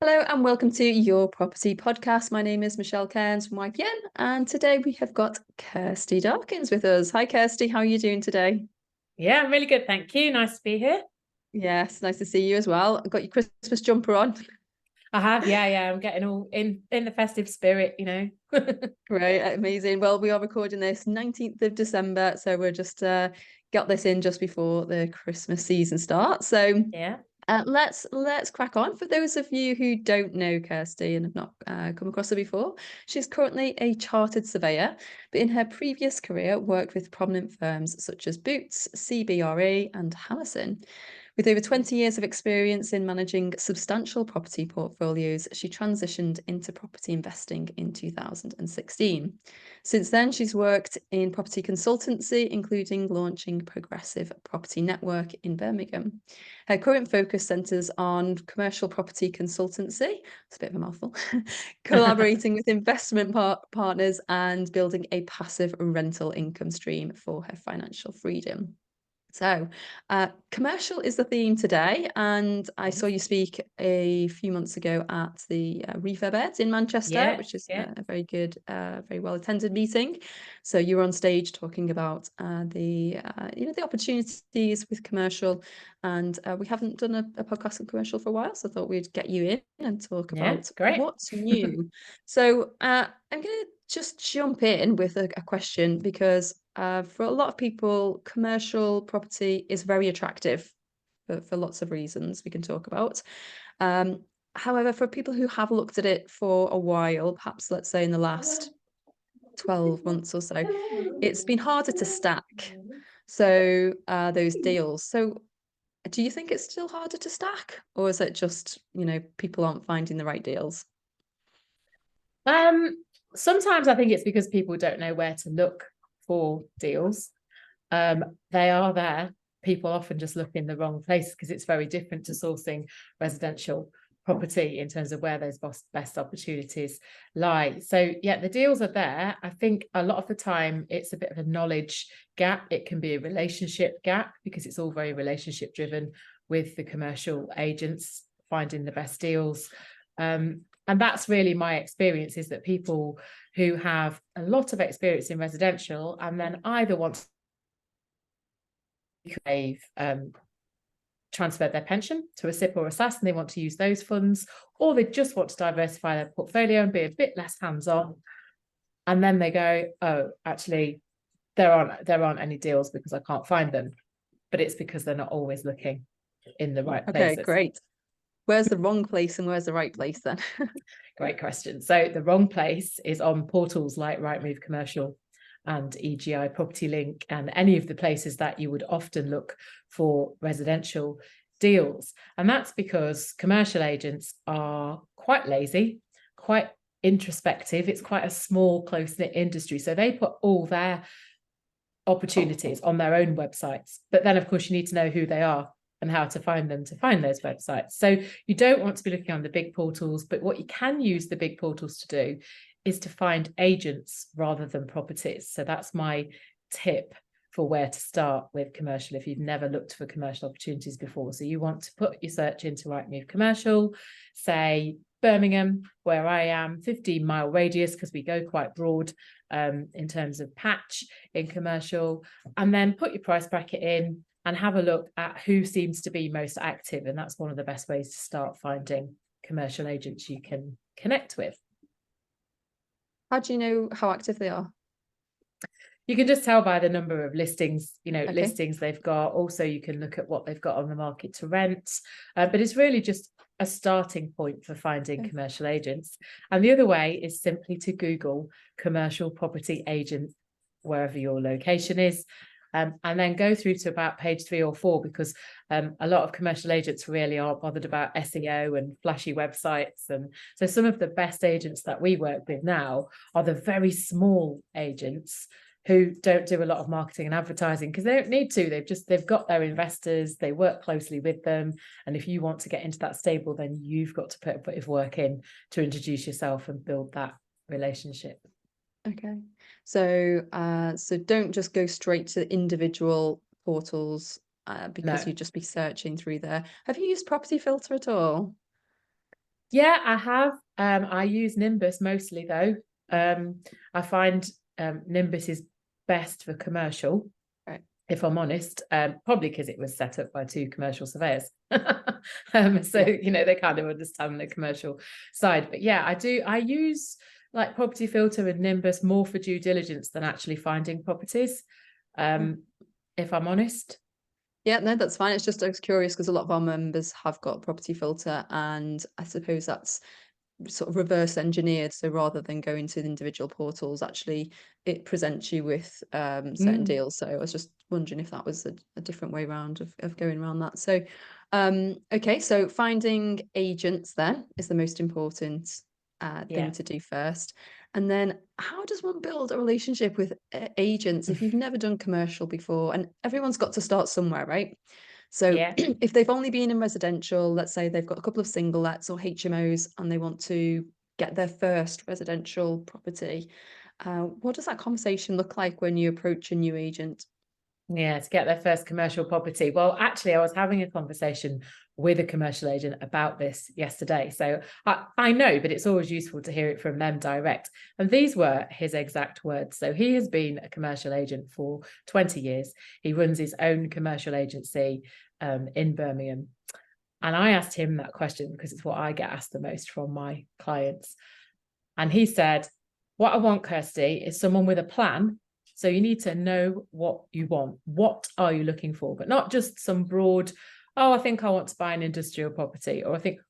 Hello and welcome to Your Property Podcast. My name is Michelle Cairns from YPN, and today we have got Kirsty Darkins with us. Hi, Kirsty. How are you doing today? Yeah, I'm really good, thank you. Nice to be here. Yes, nice to see you as well. I've got your Christmas jumper on. I have, yeah. I'm getting all in the festive spirit. Great, amazing. Well, we are recording this 19th of December, so we're just got this in just before the Christmas season starts. So Yeah, let's crack on. For those of you who don't know Kirsty and have not come across her before, she's currently a chartered surveyor, but in her previous career worked with prominent firms such as Boots, CBRE, and Hammerson. With over 20 years of experience in managing substantial property portfolios, she transitioned into property investing in 2016. Since then, she's worked in property consultancy, including launching Progressive Property Network in Birmingham. Her current focus centres on commercial property consultancy, it's a bit of a mouthful, collaborating with investment partners and building a passive rental income stream for her financial freedom. So, commercial is the theme today, and I saw you speak a few months ago at the Refurb Ed in Manchester, yeah, which is yeah, a very good, very well attended meeting. So you were on stage talking about the opportunities with commercial, and we haven't done a podcast on commercial for a while, so I thought we'd get you in and talk yeah. about Great. what's new. So I'm going to just jump in with a question because for a lot of people, commercial property is very attractive for lots of reasons we can talk about. However, for people who have looked at it for a while, perhaps let's say in the last 12 months or so, it's been harder to stack those deals. So do you think it's still harder to stack, or is it just, people aren't finding the right deals? Um, Sometimes I think it's because people don't know where to look for deals. They are there. People often just look in the wrong place because it's very different to sourcing residential property in terms of where those best opportunities lie. So yeah, the deals are there. I think a lot of the time it's a bit of a knowledge gap. It can be a relationship gap because it's all very relationship driven with the commercial agents finding the best deals. And that's really my experience, is that people who have a lot of experience in residential and then either want they've transferred their pension to a SIP or a SAS and they want to use those funds, or they just want to diversify their portfolio and be a bit less hands-on. And then they go, oh, actually, there aren't any deals because I can't find them. But it's because they're not always looking in the right Okay, places. great. Where's the wrong place and where's the right place then? Great question. So the wrong place is on portals like Rightmove Commercial and EGI Property Link and any of the places that you would often look for residential deals. And that's because commercial agents are quite lazy, quite introspective. It's quite a small, close-knit industry. So they put all their opportunities on their own websites. But then, of course, you need to know who they are and how to find them to find those websites. So you don't want to be looking on the big portals, but what you can use the big portals to do is to find agents rather than properties. So that's my tip for where to start with commercial if you've never looked for commercial opportunities before. So you want to put your search into Rightmove Commercial, say Birmingham, where I am, 15-mile radius, because we go quite broad in terms of patch in commercial, and then put your price bracket in and have a look at who seems to be most active. And that's one of the best ways to start finding commercial agents you can connect with. How do you know how active they are? You can just tell by the number of listings, Okay. listings they've got. Also, you can look at what they've got on the market to rent. But it's really just a starting point for finding commercial agents. And the other way is simply to Google commercial property agent wherever your location is. And then go through to about page 3 or 4, because a lot of commercial agents really aren't bothered about SEO and flashy websites. And so some of the best agents that we work with now are the very small agents who don't do a lot of marketing and advertising because they don't need to. They've got their investors, they work closely with them. And if you want to get into that stable, then you've got to put a bit of work in to introduce yourself and build that relationship. Okay. So don't just go straight to individual portals because No. you'd just be searching through there. Have you used Property Filter at all? Yeah, I have. I use Nimbus mostly though. I find Nimbus is best for commercial, Right. if I'm honest, probably because it was set up by two commercial surveyors. So, Yeah. they kind of understand the commercial side. But yeah, I use like Property Filter and Nimbus more for due diligence than actually finding properties, if I'm honest. Yeah, no, that's fine. It's just I was curious because a lot of our members have got Property Filter, and I suppose that's sort of reverse engineered. So rather than going to the individual portals, actually it presents you with certain Mm, deals. So I was just wondering if that was a different way around of going around that. So okay, so finding agents then is the most important thing yeah. to do first. And then how does one build a relationship with agents if you've never done commercial before? And everyone's got to start somewhere, right? So Yeah. if they've only been in residential, let's say they've got a couple of single lets or HMOs and they want to get their first residential property, what does that conversation look like when you approach a new agent? Yeah, to get their first commercial property. Well, actually, I was having a conversation with a commercial agent about this yesterday. So I know, but it's always useful to hear it from them direct. And these were his exact words. So he has been a commercial agent for 20 years. He runs his own commercial agency in Birmingham. And I asked him that question because it's what I get asked the most from my clients. And he said, what I want, Kirsty, is someone with a plan. So you need to know what you want. What are you looking for? But not just some broad, oh, I think I want to buy an industrial property, or I think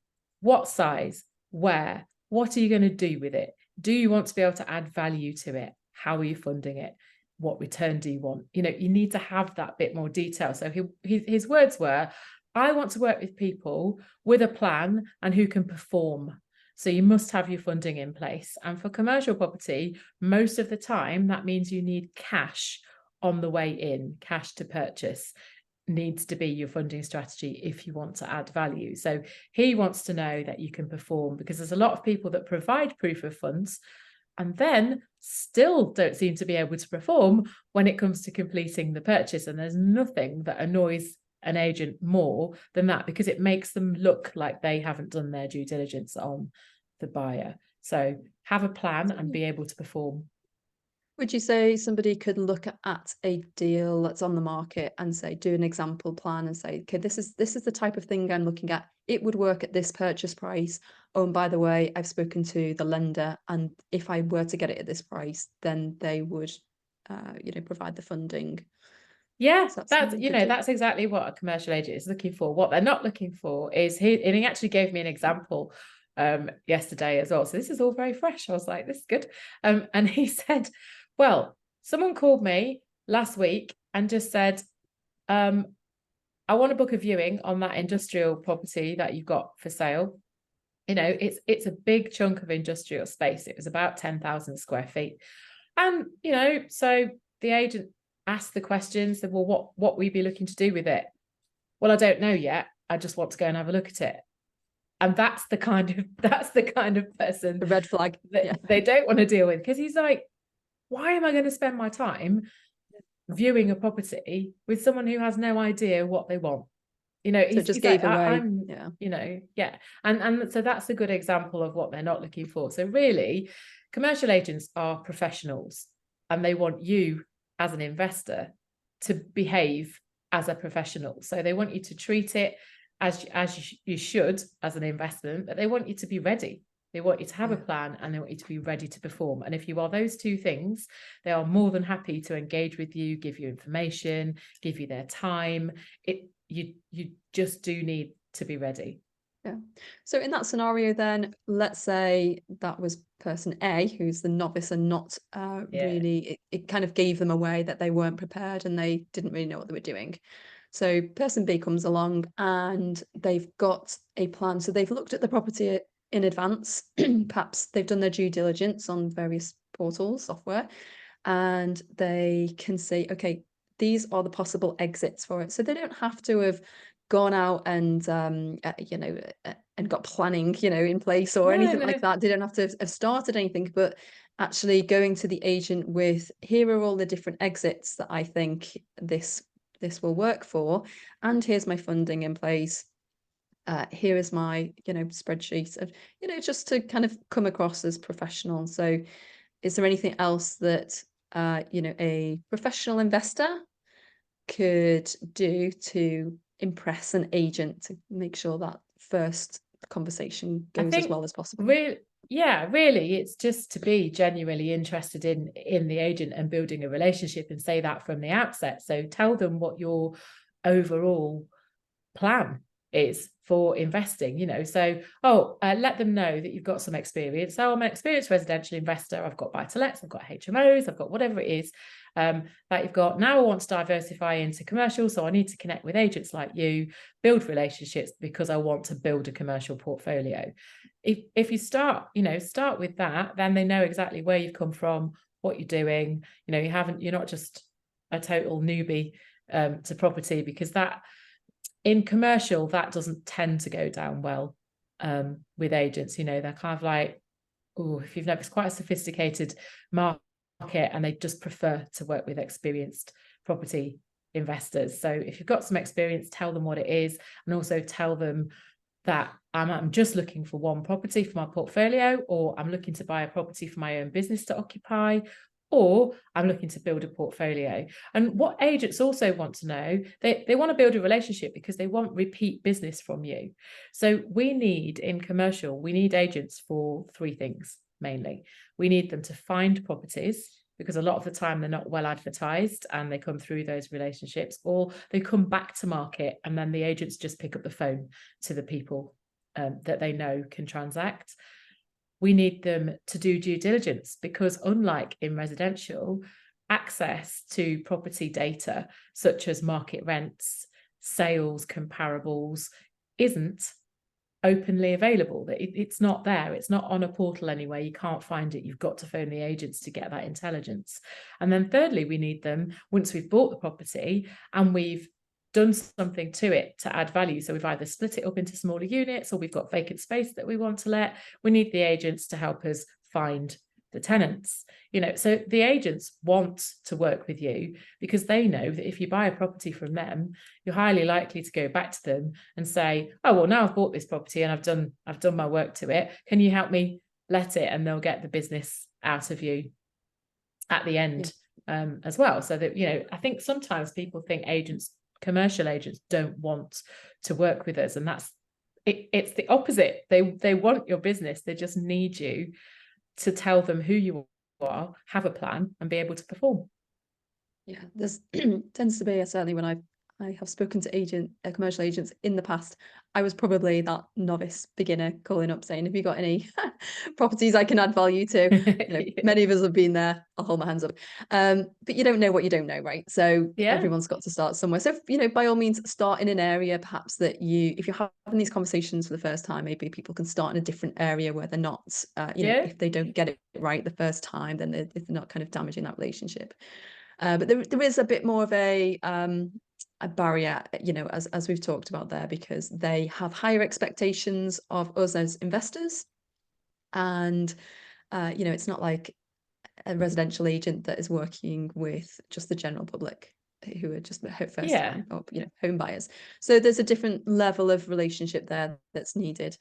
what size, where, what are you going to do with it? Do you want to be able to add value to it? How are you funding it? What return do you want? You need to have that bit more detail. So his words were, I want to work with people with a plan and who can perform. So you must have your funding in place. And for commercial property, most of the time, that means you need cash on the way in, cash to purchase needs to be your funding strategy if you want to add value. So he wants to know that you can perform, because there's a lot of people that provide proof of funds and then still don't seem to be able to perform when it comes to completing the purchase. And there's nothing that annoys an agent more than that, because it makes them look like they haven't done their due diligence on the buyer. So have a plan and be able to perform. Would you say somebody could look at a deal that's on the market and say, do an example plan and say, okay, this is the type of thing I'm looking at. It would work at this purchase price. Oh, and by the way, I've spoken to the lender, and if I were to get it at this price, then they would, provide the funding. Yeah, Is that that's something you could do? that's exactly what a commercial agent is looking for. What they're not looking for is he actually gave me an example yesterday as well. So this is all very fresh. I was like, this is good. And he said, well, someone called me last week and just said, I want to book a viewing on that industrial property that you've got for sale. It's a big chunk of industrial space. It was about 10,000 square feet. And, so the agent asked the question, said, well, what will you be looking to do with it? Well, I don't know yet. I just want to go and have a look at it. And that's the kind of person A red flag. that Yeah. they don't want to deal with, because he's like, why am I going to spend my time viewing a property with someone who has no idea what they want? So it just He's like, gave away. I'm, Yeah. yeah. And so that's a good example of what they're not looking for. So really, commercial agents are professionals, and they want you as an investor to behave as a professional. So they want you to treat it as you should as an investment, but they want you to be ready. They want you to have a plan, and they want you to be ready to perform. And if you are those two things, they are more than happy to engage with you, give you information, give you their time. You just do need to be ready. Yeah. So in that scenario, then let's say that was person A, who's the novice and not Yeah. really, it kind of gave them away that they weren't prepared and they didn't really know what they were doing. So person B comes along and they've got a plan. So they've looked at the property in advance. Perhaps they've done their due diligence on various portals, software, and they can say, okay, these are the possible exits for it. So they don't have to have gone out and and got planning in place or No, anything like no. that. They don't have to have started anything, but actually going to the agent with, here are all the different exits that I think this will work for, and here's my funding in place. here is my, spreadsheet of, just to kind of come across as professional. So is there anything else that, a professional investor could do to impress an agent to make sure that first conversation I goes as think well as possible? really, it's just to be genuinely interested in the agent and building a relationship, and say that from the outset. So tell them what your overall plan is for investing, so let them know that you've got some experience. So I'm an experienced residential investor, I've got buy-to-lets, I've got HMOs, I've got whatever it is that you've got. Now I want to diversify into commercial, so I need to connect with agents like you, build relationships, because I want to build a commercial portfolio. If you start with that, then they know exactly where you've come from, what you're doing. You're not just a total newbie to property, because that in commercial, that doesn't tend to go down well with agents. They're kind of like, oh, if you've never, it's quite a sophisticated market, and they just prefer to work with experienced property investors. So if you've got some experience, tell them what it is, and also tell them that I'm just looking for one property for my portfolio, or I'm looking to buy a property for my own business to occupy, or I'm looking to build a portfolio. And what agents also want to know, they want to build a relationship because they want repeat business from you. So in commercial, we need agents for three things mainly. We need them to find properties, because a lot of the time they're not well advertised and they come through those relationships, or they come back to market and then the agents just pick up the phone to the people that they know can transact. We need them to do due diligence, because unlike in residential, access to property data such as market rents, sales comparables isn't openly available. It's not there. It's not on a portal anywhere. You can't find it. You've got to phone the agents to get that intelligence. And then thirdly, we need them once we've bought the property and we've done something to it to add value. So we've either split it up into smaller units, or we've got vacant space that we want to let. We need the agents to help us find the tenants. So the agents want to work with you, because they know that if you buy a property from them, you're highly likely to go back to them and say, oh, well, now I've bought this property and I've done my work to it, can you help me let it? And they'll get the business out of you at the end as well. So that, I think sometimes people think commercial agents don't want to work with us, and it's the opposite. They want your business. They just need you to tell them who you are, have a plan, and be able to perform. Yeah, there's tends to be, certainly when I have spoken to commercial agents in the past, I was probably that novice beginner calling up saying, have you got any properties I can add value to? Many of us have been there. I'll hold my hands up. But you don't know what you don't know, right? So everyone's got to start somewhere. So, by all means, start in an area perhaps that if you're having these conversations for the first time, maybe people can start in a different area where they're not, if they don't get it right the first time, then they're not kind of damaging that relationship. But there is a bit more of a barrier, as we've talked about there, because they have higher expectations of us as investors. And, it's not like a residential agent that is working with just the general public who are just first time or, home buyers. So there's a different level of relationship there that's needed.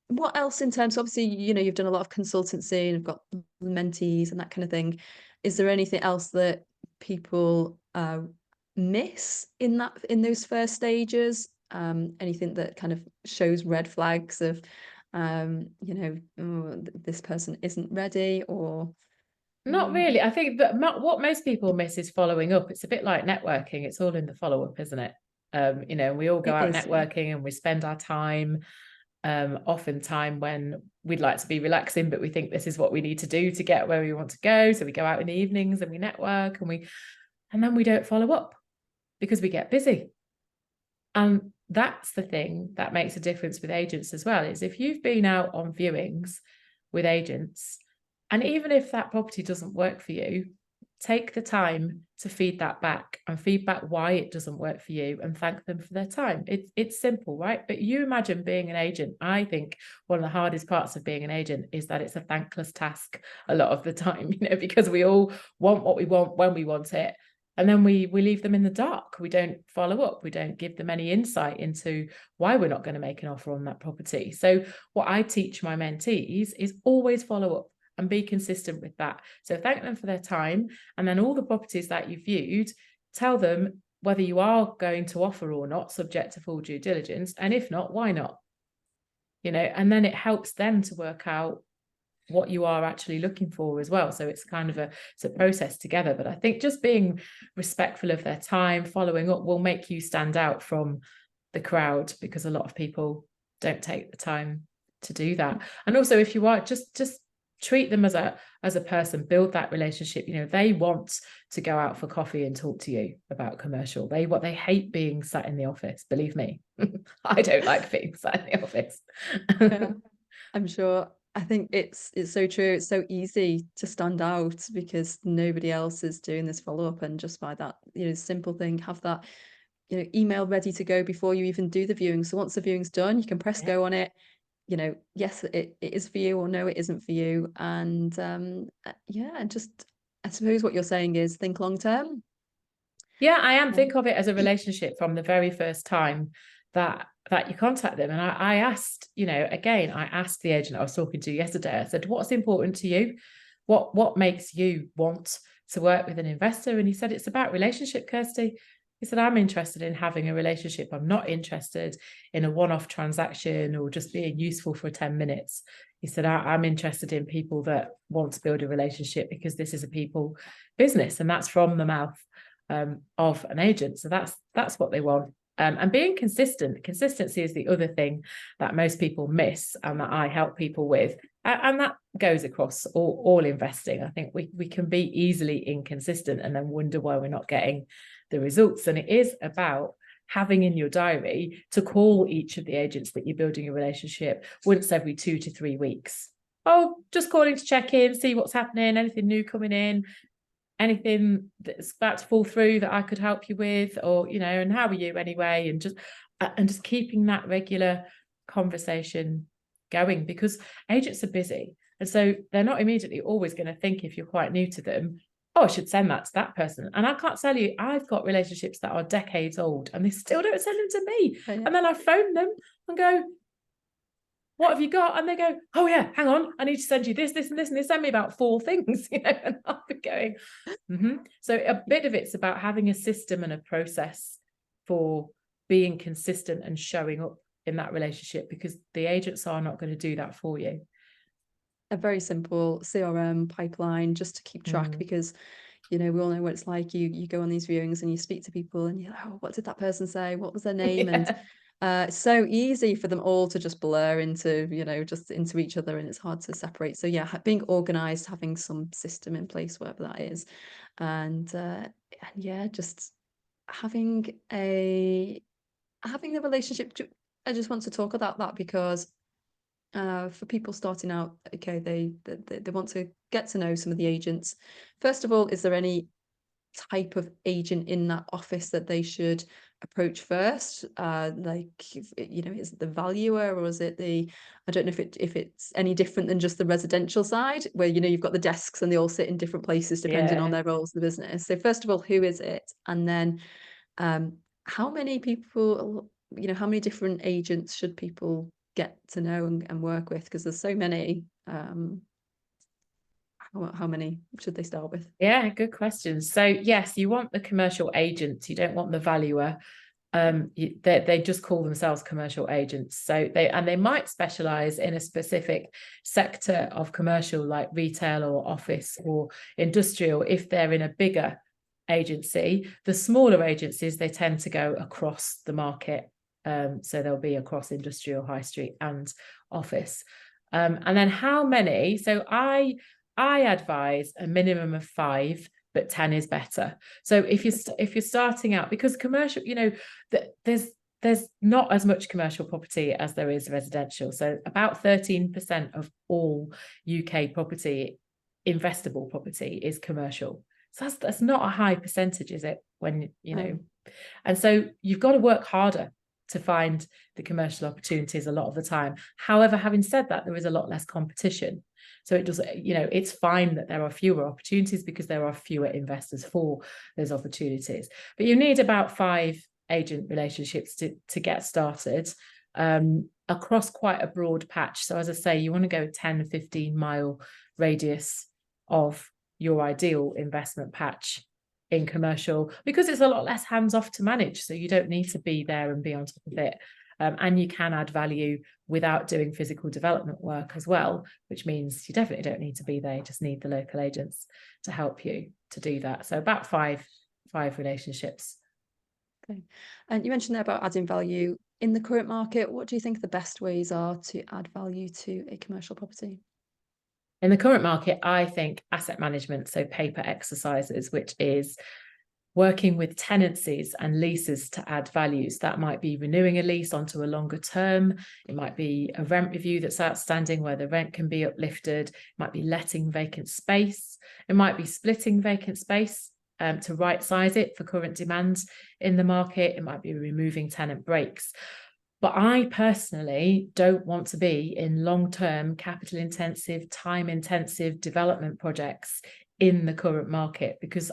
What else in terms, obviously, you've done a lot of consultancy and you've got mentees and that kind of thing. Is there anything else that people miss in those first stages? Anything that kind of shows red flags of, this person isn't ready, or not really. I think that what most people miss is following up. It's a bit like networking. It's all in the follow-up, isn't it? We all go out networking and we spend our time, often time when we'd like to be relaxing, but we think this is what we need to do to get where we want to go. So we go out in the evenings and we network, and then we don't follow up because we get busy. And that's the thing that makes a difference with agents as well, is if you've been out on viewings with agents, and even if that property doesn't work for you, take the time to feed that back and feedback why it doesn't work for you, and thank them for their time. It's simple, right? But you imagine being an agent. I think one of the hardest parts of being an agent is that it's a thankless task a lot of the time, because we all want what we want when we want it. And then we leave them in the dark. We don't follow up. We don't give them any insight into why we're not going to make an offer on that property. So what I teach my mentees is always follow up and be consistent with that. So thank them for their time. And then all the properties that you've viewed, tell them whether you are going to offer or not, subject to full due diligence. And if not, why not? And then it helps them to work out what you are actually looking for as well. So it's kind of it's a process together. But I think just being respectful of their time, following up, will make you stand out from the crowd, because a lot of people don't take the time to do that. And also, if you are, just treat them as a person, build that relationship. They want to go out for coffee and talk to you about commercial. They hate being sat in the office, believe me. I don't like being sat in the office. Yeah, I'm sure. I think it's so true. It's so easy to stand out because nobody else is doing this follow-up, and just by that, simple thing, have that, email ready to go before you even do the viewing. So once the viewing's done, you can press go on it. Yes, it is for you, or no, it isn't for you. And yeah, just I suppose what you're saying is think long term. Yeah, I am. Think of it as a relationship from the very first time that you contact them. And I asked, again, I asked the agent I was talking to yesterday, I said, what's important to you? What makes you want to work with an investor? And he said, it's about relationship, Kirsty. He said, I'm interested in having a relationship. I'm not interested in a one-off transaction or just being useful for 10 minutes. He said, I'm interested in people that want to build a relationship, because this is a people business, and that's from the mouth of an agent. So that's what they want. And being consistent. Consistency is the other thing that most people miss, and that I help people with. And that goes across all investing. I think we can be easily inconsistent and then wonder why we're not getting the results. And it is about having in your diary to call each of the agents that you're building a relationship once every 2 to 3 weeks. Oh, just calling to check in, see what's happening, anything new coming in, anything that's about to fall through that I could help you with, or and how are you anyway, and just keeping that regular conversation going, because agents are busy, and so they're not immediately always going to think, if you're quite new to them, oh, I should send that to that person. And I can't tell you, I've got relationships that are decades old and they still don't send them to me. Oh, yeah. And then I phone them and go, what have you got? And they go, oh yeah, hang on, I need to send you this, this, and this. And they send me about 4 things, and I'll be going. So a bit of it's about having a system and a process for being consistent and showing up in that relationship, because the agents are not going to do that for you. A very simple CRM pipeline just to keep track, because we all know what it's like. You go on these viewings and you speak to people and you're like, oh, what did that person say? What was their name? Yeah. And it's so easy for them all to just blur into, just into each other, and it's hard to separate. So yeah, being organized, having some system in place, whatever that is. And yeah, just having the relationship. I just want to talk about that, because for people starting out, okay, they want to get to know some of the agents. First of all, is there any type of agent in that office that they should approach first? Like, is it the valuer, or is it I don't know if it's any different than just the residential side, where you've got the desks and they all sit in different places depending on their roles in the business. So first of all, who is it? And then how many people, how many different agents should people get to know and work with? Because there's so many. How many should they start with? Yeah, good question. So yes, you want the commercial agents, you don't want the valuer. They just call themselves commercial agents. So they might specialize in a specific sector of commercial, like retail or office or industrial, if they're in a bigger agency. The smaller agencies, they tend to go across the market. So they'll be across industrial, high street and office. And then how many? So I advise a minimum of 5, but 10 is better. So if you're starting out, because commercial, there's not as much commercial property as there is residential. So about 13% of all UK property, investable property, is commercial. So that's not a high percentage, is it? When and so you've got to work harder to find the commercial opportunities a lot of the time. However, having said that, there is a lot less competition. So it does, it's fine that there are fewer opportunities because there are fewer investors for those opportunities. But you need about 5 agent relationships to get started across quite a broad patch. So as I say, you want to go 10, 15 mile radius of your ideal investment patch in commercial, because it's a lot less hands-off to manage. So you don't need to be there and be on top of it. And you can add value without doing physical development work as well, which means you definitely don't need to be there. You just need the local agents to help you to do that. So about five relationships. Okay. And you mentioned there about adding value in the current market. What do you think the best ways are to add value to a commercial property? In the current market, I think asset management, so paper exercises, which is working with tenancies and leases to add values. That might be renewing a lease onto a longer term. It might be a rent review that's outstanding where the rent can be uplifted. It might be letting vacant space. It might be splitting vacant space to right size it for current demands in the market. It might be removing tenant breaks. But I personally don't want to be in long-term, capital-intensive, time-intensive development projects in the current market, because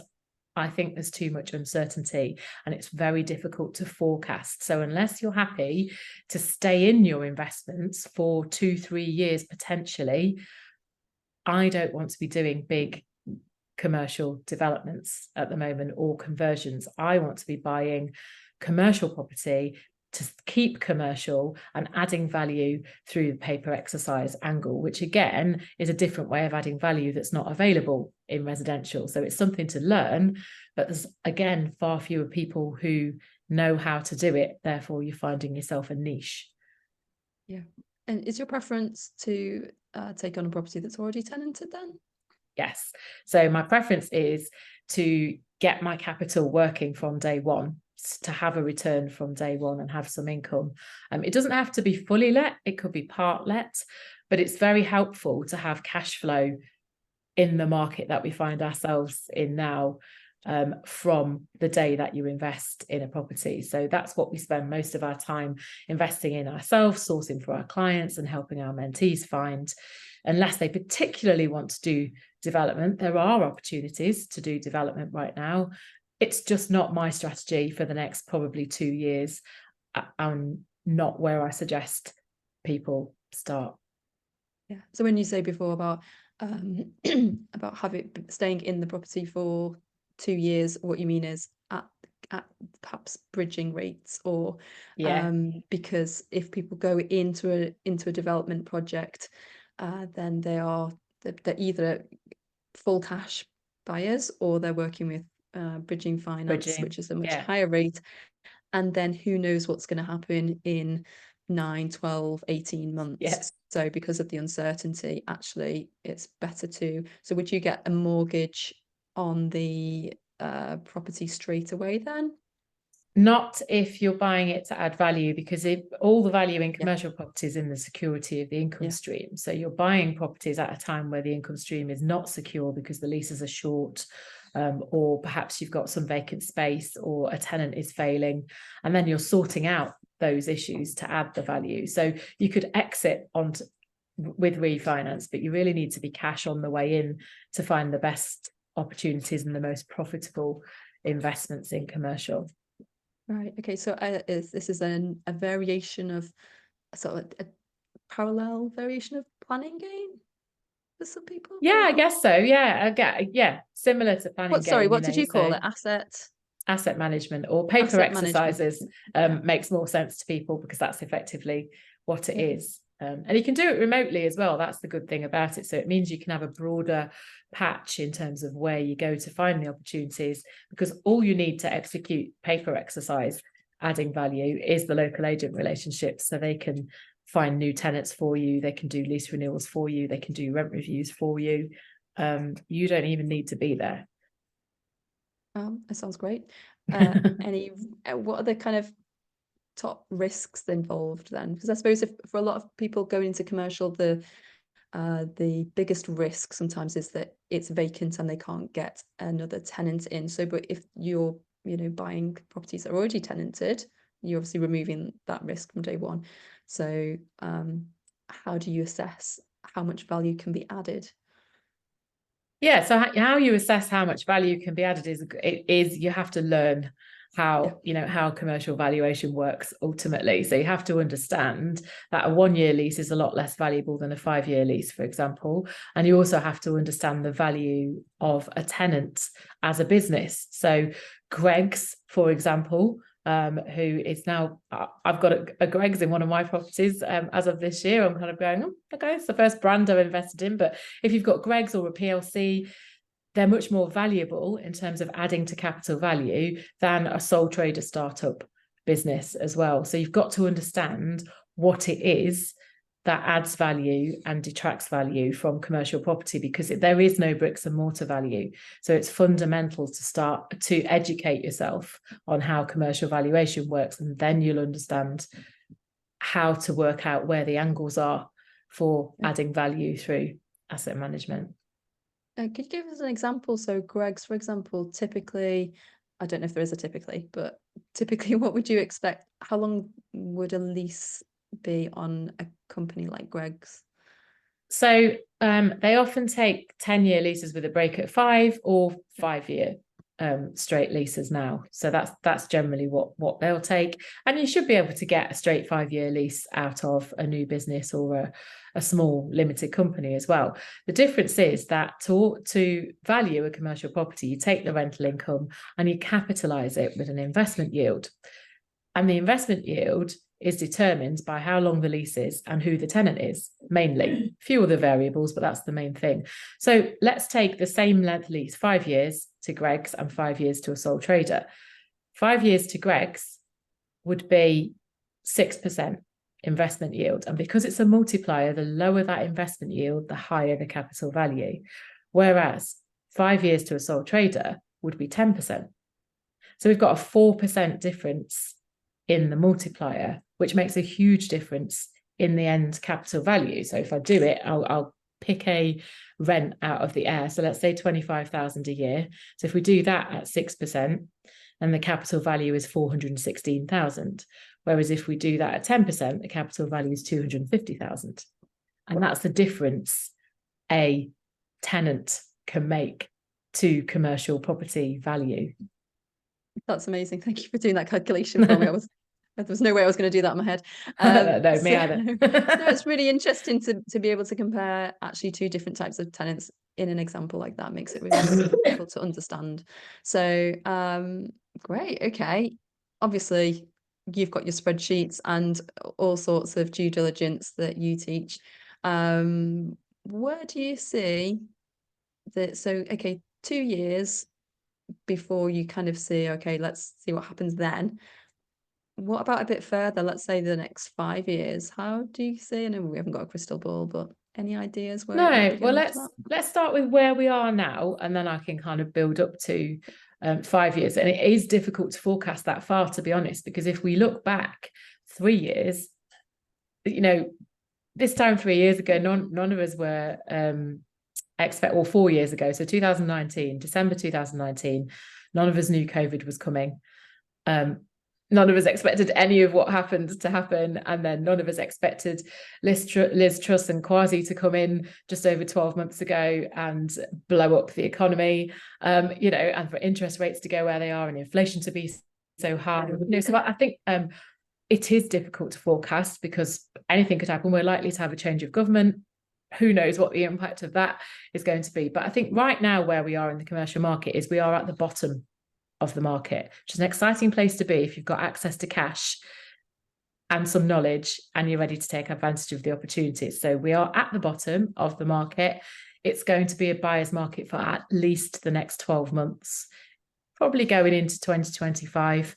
I think there's too much uncertainty and it's very difficult to forecast. So unless you're happy to stay in your investments for 2-3 years potentially, I don't want to be doing big commercial developments at the moment or conversions. I want to be buying commercial property to keep commercial and adding value through the paper exercise angle, which again is a different way of adding value that's not available in residential. So it's something to learn, but there's again far fewer people who know how to do it. Therefore, you're finding yourself a niche. Yeah. And is your preference to take on a property that's already tenanted then? Yes. So my preference is to get my capital working from day one, to have a return from day one and have some income. It doesn't have to be fully let, it could be part let, but it's very helpful to have cash flow in the market that we find ourselves in now, from the day that you invest in a property. So that's what we spend most of our time investing in ourselves, sourcing for our clients and helping our mentees find. Unless they particularly want to do development, there are opportunities to do development right now. It's just not my strategy for the next probably 2 years, and not where I suggest people start. Yeah. So when you say before about about staying in the property for 2 years, what you mean is at perhaps bridging rates, or because if people go into a development project, then they're either full cash buyers or they're working with bridging finance, which is a much higher rate. And then who knows what's going to happen in 9, 12, 18 months. Yes. So because of the uncertainty, actually, it's better to... So would you get a mortgage on the property straight away then? Not if you're buying it to add value, because if all the value in commercial properties in the security of the income stream. So you're buying properties at a time where the income stream is not secure because the leases are short, or perhaps you've got some vacant space or a tenant is failing, and then you're sorting out those issues to add the value. So you could exit with refinance, but you really need to be cash on the way in to find the best opportunities and the most profitable investments in commercial. Right. Okay. So this is a variation of sort of a parallel variation of planning gain for some people. Yeah, I guess so. Yeah, similar to planning gain. Sorry, what did you call it? Asset management or paper exercises makes more sense to people because that's effectively what it is. And you can do it remotely as well. That's the good thing about it. So it means you can have a broader patch in terms of where you go to find the opportunities, because all you need to execute paper exercise adding value is the local agent relationships. So they can find new tenants for you, they can do lease renewals for you, they can do rent reviews for you. You don't even need to be there. That sounds great. What are the kind of top risks involved then? Because I suppose if for a lot of people going into commercial, the biggest risk sometimes is that it's vacant and they can't get another tenant in. So, but if you're buying properties that are already tenanted, you're obviously removing that risk from day one. So how do you assess how much value can be added? Yeah, so how you assess how much value can be added is you have to learn how, how commercial valuation works ultimately. So you have to understand that a 1-year lease is a lot less valuable than a 5-year lease, for example. And you also have to understand the value of a tenant as a business. So Greggs, for example, who is now, I've got a Greggs in one of my properties as of this year. I'm kind of going, oh, okay, it's the first brand I've invested in. But if you've got Greggs or a PLC, they're much more valuable in terms of adding to capital value than a sole trader startup business as well. So you've got to understand what it is that adds value and detracts value from commercial property, because there is no bricks and mortar value. So it's fundamental to start to educate yourself on how commercial valuation works, and then you'll understand how to work out where the angles are for adding value through asset management. Could you give us an example? So Greggs, for example, typically, I don't know if there is a typically, but typically what would you expect? How long would a lease be on a company like Greggs? So they often take 10-year leases with a break at 5 or 5-year straight leases now. So that's generally what they'll take. And you should be able to get a straight 5-year lease out of a new business or a small limited company as well. The difference is that to value a commercial property, you take the rental income and you capitalize it with an investment yield. And the investment yield is determined by how long the lease is and who the tenant is, mainly. Few other variables, but that's the main thing. So let's take the same length lease, 5 years to Greggs and 5 years to a sole trader. 5 years to Greggs would be 6% investment yield. And because it's a multiplier, the lower that investment yield, the higher the capital value. Whereas 5 years to a sole trader would be 10%. So we've got a 4% difference in the multiplier, which makes a huge difference in the end capital value. So if I do it, I'll pick a rent out of the air. So let's say 25,000 a year. So if we do that at 6%, then the capital value is 416,000. Whereas if we do that at 10%, the capital value is 250,000. And that's the difference a tenant can make to commercial property value. That's amazing. Thank you for doing that calculation for me. There was no way I was going to do that in my head. No, me either. No, it's really interesting to be able to compare actually two different types of tenants in an example like that. Makes it really difficult to understand. So great. Okay. Obviously, you've got your spreadsheets and all sorts of due diligence that you teach. Where do you see that? So, okay, 2 years before you kind of see, okay, let's see what happens then. What about a bit further? Let's say the next 5 years. How do you see? I know we haven't got a crystal ball, but any ideas where it might be well, going let's start with where we are now, and then I can kind of build up to 5 years. And it is difficult to forecast that far, to be honest, because if we look back 3 years, this time 3 years ago, none of us were 4 years ago, so 2019, December 2019, none of us knew COVID was coming. None of us expected any of what happened to happen. And then none of us expected Liz Truss and Kwasi to come in just over 12 months ago and blow up the economy, and for interest rates to go where they are and inflation to be so high. So I think it is difficult to forecast because anything could happen. We're likely to have a change of government. Who knows what the impact of that is going to be. But I think right now where we are in the commercial market is we are at the bottom of the market, which is an exciting place to be if you've got access to cash and some knowledge and you're ready to take advantage of the opportunities. So we are at the bottom of the market. It's going to be a buyer's market for at least the next 12 months, probably going into 2025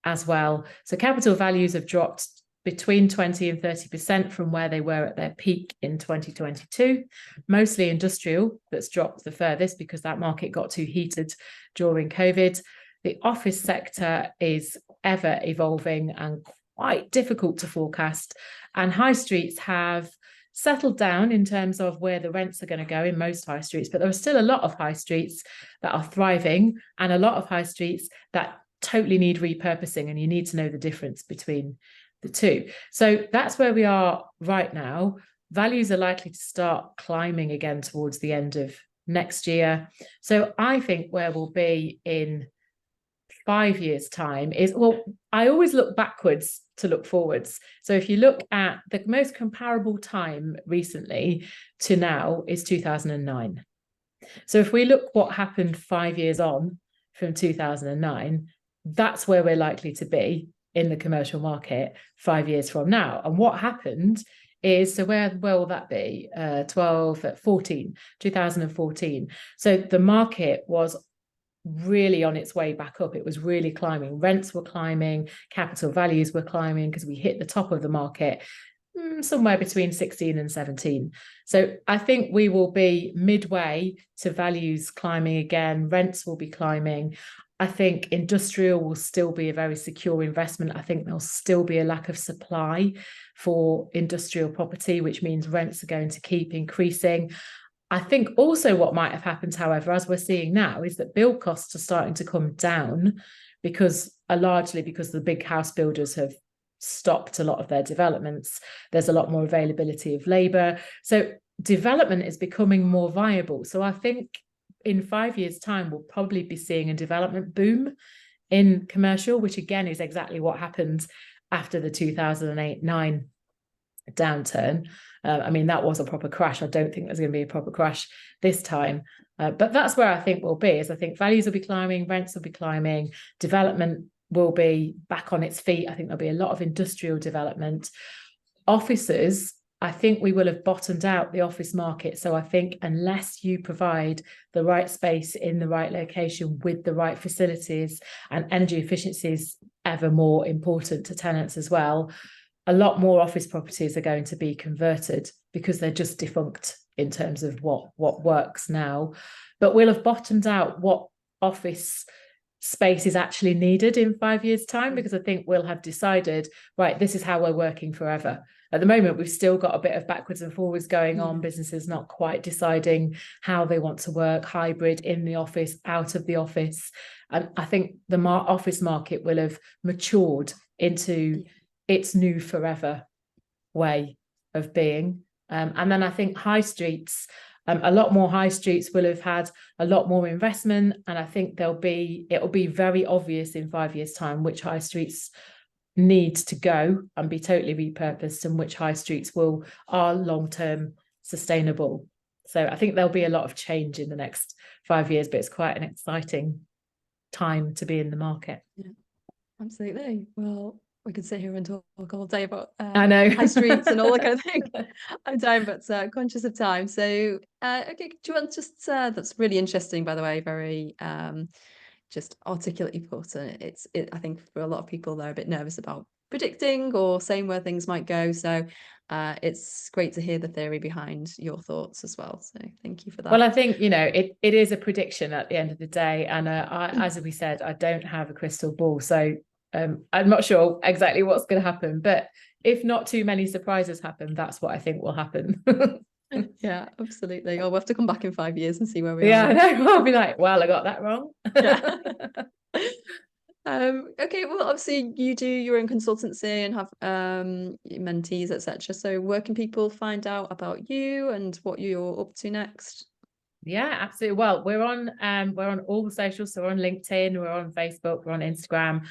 as well. So capital values have dropped between 20 and 30% from where they were at their peak in 2022. Mostly industrial that's dropped the furthest because that market got too heated during COVID. The office sector is ever evolving and quite difficult to forecast. And high streets have settled down in terms of where the rents are going to go in most high streets, but there are still a lot of high streets that are thriving and a lot of high streets that totally need repurposing, and you need to know the difference between the two. So that's where we are right now. Values are likely to start climbing again towards the end of next year. So I think where we'll be in 5 years' time is, well, I always look backwards to look forwards. So if you look at the most comparable time recently to now is 2009. So if we look what happened 5 years on from 2009, that's where we're likely to be in the commercial market 5 years from now. And what happened is, so where will that be? 2014. So the market was really on its way back up. It was really climbing. Rents were climbing, capital values were climbing, because we hit the top of the market somewhere between 16 and 17. So I think we will be midway to values climbing again. Rents will be climbing. I think industrial will still be a very secure investment. I think there'll still be a lack of supply for industrial property, which means rents are going to keep increasing. I think also what might have happened, however, as we're seeing now, is that build costs are starting to come down largely because the big house builders have stopped a lot of their developments. There's a lot more availability of labour. So development is becoming more viable. So I think in 5 years' time, we'll probably be seeing a development boom in commercial, which again is exactly what happened after the 2008-9 downturn. I mean, that was a proper crash. I don't think there's going to be a proper crash this time. But that's where I think we'll be, is I think values will be climbing, rents will be climbing, development will be back on its feet. I think there'll be a lot of industrial development. Offices, I think we will have bottomed out the office market. So I think unless you provide the right space in the right location with the right facilities, and energy efficiency is ever more important to tenants as well, a lot more office properties are going to be converted because they're just defunct in terms of what works now. But we'll have bottomed out what office space is actually needed in 5 years' time, because I think we'll have decided, right, this is how we're working forever. At the moment, we've still got a bit of backwards and forwards going on. Businesses not quite deciding how they want to work, hybrid, in the office, out of the office. And I think the office market will have matured into its new forever way of being. And then I think high streets, a lot more high streets will have had a lot more investment. And I think it'll be very obvious in 5 years' time which high streets need to go and be totally repurposed, and which high streets are long-term sustainable. So I think there'll be a lot of change in the next 5 years, but it's quite an exciting time to be in the market. Yeah, absolutely. Well, we could sit here and talk all day about I know. high streets and all that kind of thing. I'm down, but conscious of time. So, okay, do you want just that's really interesting, by the way, very just articulately put. And I think for a lot of people, they're a bit nervous about predicting or saying where things might go. So it's great to hear the theory behind your thoughts as well. So thank you for that. Well, I think, it is a prediction at the end of the day. And as we said, I don't have a crystal ball. So I'm not sure exactly what's going to happen, but if not too many surprises happen, that's what I think will happen. Yeah, absolutely. I'll have to come back in 5 years and see where we are. Yeah, I know. I'll be like, well, I got that wrong. Yeah. Okay, well, obviously you do your own consultancy and have mentees, etc. So where can people find out about you and what you're up to next? Yeah, absolutely. Well, we're on all the socials. So we're on LinkedIn, we're on Facebook, we're on Instagram.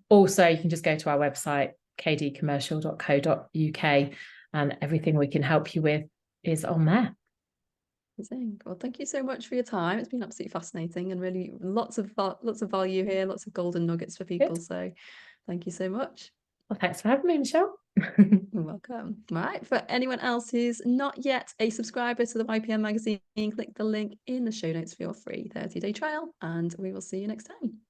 Also, you can just go to our website, kdcommercial.co.uk, and everything we can help you with is on there. Well, thank you so much for your time. It's been absolutely fascinating and really lots of value here, lots of golden nuggets for people. Good. So thank you so much. Well, thanks for having me, Michelle. You're welcome. Right, for anyone else who's not yet a subscriber to the YPM magazine, click the link in the show notes for your free 30-day trial, and we will see you next time.